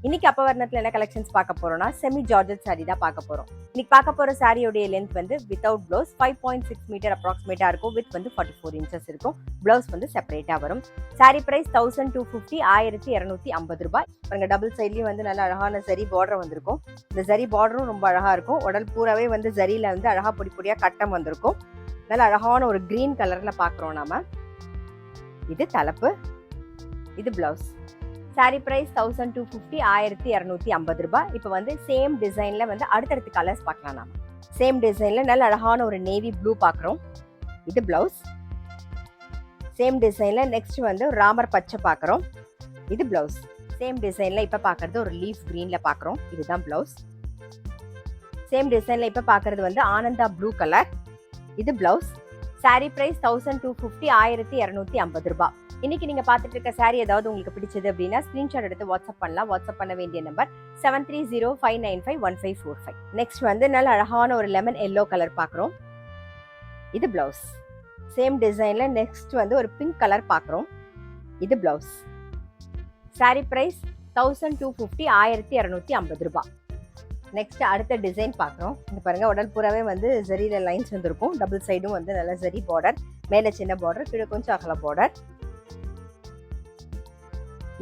இன்னைக்கு அப்பவர்ணத்துல என்ன கலெக்ஷன்ஸ் பார்க்க போறோம்னா செமி ஜார்ஜெட் சாரி தான் பார்க்க போறோம். இன்னைக்கு பார்க்க போற சாரியோட லென்த் வந்து வித்தவுட் ப்ளவுஸ் 5.6 மீட்டர் அப்ராக்சிமேட்டா இருக்கும். வித் வந்து 44 இன்ச்சஸ் இருக்கும். ப்ளவுஸ் வந்து செப்பரேட்டா வரும். சாரி பிரைஸ் 1250 1250 ரூபாய். பாருங்க, டபுள் சைட்லயும் வந்து நல்ல அழகான சரி பார்டர் வந்திருக்கும். இந்த சரி பார்டரும் ரொம்ப அழகா இருக்கும். உடல் பூராவே வந்து சரியில வந்து அழகா பொடி பொடியா கட்டம் வந்திருக்கும். நல்ல அழகான ஒரு கிரீன் கலர்ல பாக்குறோம் நாம. இது தலைப்பு, இது பிளவுஸ். சாரி பிரைஸ் 1250 1250 ரூபாய். இப்போ வந்து சேம் டிசைன்ல வந்து அடுத்தடுத்த கலர்ஸ் பார்க்கலாம். நாம சேம் டிசைன்ல நல்ல அழகான ஒரு நேவி ப்ளூ பார்க்குறோம். இது பிளவுஸ். சேம் டிசைன்ல நெக்ஸ்ட் வந்து ராமர் பச்சை பார்க்குறோம். இது பிளவுஸ். சேம் டிசைன்ல இப்போ பார்க்கறது ஒரு லீஃப் கிரீன்ல பார்க்குறோம். இதுதான் பிளவுஸ். சேம் டிசைன்ல இப்போ பார்க்கறது வந்து ஆனந்தா ப்ளூ கலர். இது பிளவுஸ். சாரி பிரைஸ் 1250 1250 ரூபாய். இன்னைக்கு நீங்க பார்த்துட்டு இருக்க சாரி ஏதாவது உங்களுக்கு பிடிச்சது அப்படின்னா ஸ்கிரீன்ஷாட் எடுத்து வாட்ஸ்அப் பண்ணலாம். வாட்ஸ்அப் பண்ண வேண்டிய நம்பர் 7305951545. நெக்ஸ்ட் வந்து நல்ல அழகான ஒரு லெமன் எல்லோ கலர் பார்க்குறோம். இது பிளவுஸ். சேம் டிசைன்ல நெக்ஸ்ட் வந்து ஒரு பிங்க் கலர் பார்க்குறோம். இது பிளவுஸ். சாரி பிரைஸ் 1250 1250 ரூபாய். நெக்ஸ்ட் அடுத்த டிசைன் பார்க்குறோம். இந்த பாருங்க, உடல் பூராவே வந்து ஜரியில லைன்ஸ் வந்துருக்கும். டபுள் சைடும் வந்து நல்ல ஜரி பார்டர், மேலே சின்ன பார்டர், கீழே கொஞ்சம் அகல பார்டர்.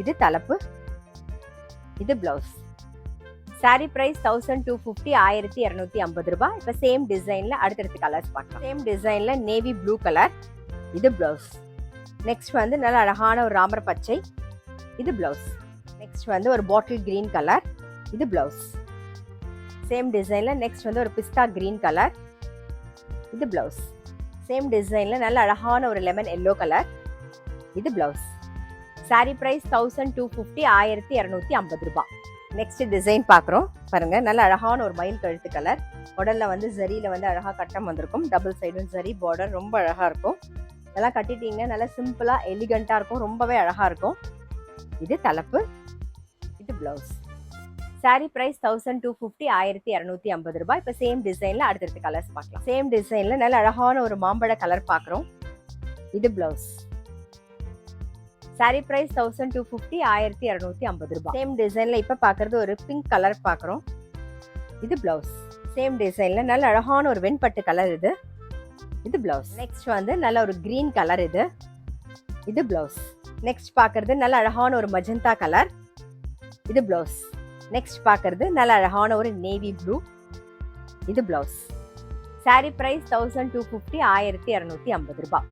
இது தலைப்பு, இது பிளவுஸ். சாரி பிரைஸ் 1250 1250 ரூபாய். இப்போ சேம் டிசைன்ல அடுத்தடுத்த கலர்ஸ் பார்க்கலாம். சேம் டிசைன்ல நேவி ப்ளூ கலர். இது பிளவுஸ். நெக்ஸ்ட் வந்து நல்ல அழகான ஒரு ராமர் பச்சை. இது பிளவுஸ். நெக்ஸ்ட் வந்து ஒரு பாட்டில் கிரீன் கலர். இது பிளவுஸ். சேம் டிசைன்ல நெக்ஸ்ட் வந்து ஒரு பிஸ்தா கிரீன் கலர். இது பிளவுஸ். சேம் டிசைன்ல நல்ல அழகான ஒரு லெமன் எல்லோ கலர். இது பிளவுஸ். சாரி பிரைஸ் 1250 1250 ரூபாய். நெக்ஸ்ட் டிசைன் பார்க்குறோம். பாருங்க, நல்ல அழகான ஒரு மயில் கழுத்து கலர். உடல்ல வந்து ஜரியில வந்து அழகா கட்டம் வந்திருக்கும். டபுள் சைடும் ஜரி பார்டர் ரொம்ப அழகா இருக்கும். இதெல்லாம் கட்டிட்டீங்கன்னா நல்லா சிம்பிளா எலிகண்டா இருக்கும். ரொம்பவே அழகா இருக்கும். இது தலைப்பு, இது பிளவுஸ். சாரி பிரைஸ் 1250 1250 ரூபாய். இப்போ சேம் டிசைன்ல அடுத்தடுத்த கலர்ஸ் பார்க்கலாம். சேம் டிசைன்ல நல்ல அழகான ஒரு மாம்பழ கலர் பார்க்குறோம். இது பிளவுஸ். சாரி பிரைஸ் 1250 1250 ரூபாய். சேம் டிசைன்ல இப்ப பாக்குறது ஒரு பிங்க் கலர் பாக்குறோம். இது பிளவுஸ். சேம் டிசைன்ல நல்ல அழகான ஒரு வெண்பட்டு கலர். இது பிளவுஸ். நெக்ஸ்ட் வந்து நல்ல ஒரு கிரீன் கலர். இது பிளவுஸ். நெக்ஸ்ட் பாக்குறது நல்ல அழகான ஒரு மஜந்தா கலர். இது பிளவுஸ். நெக்ஸ்ட் பாக்குறது நல்ல அழகான ஒரு நேவி ப்ளூ. இது பிளவுஸ். சாரி பிரைஸ் 1250 1250 ரூபாய்.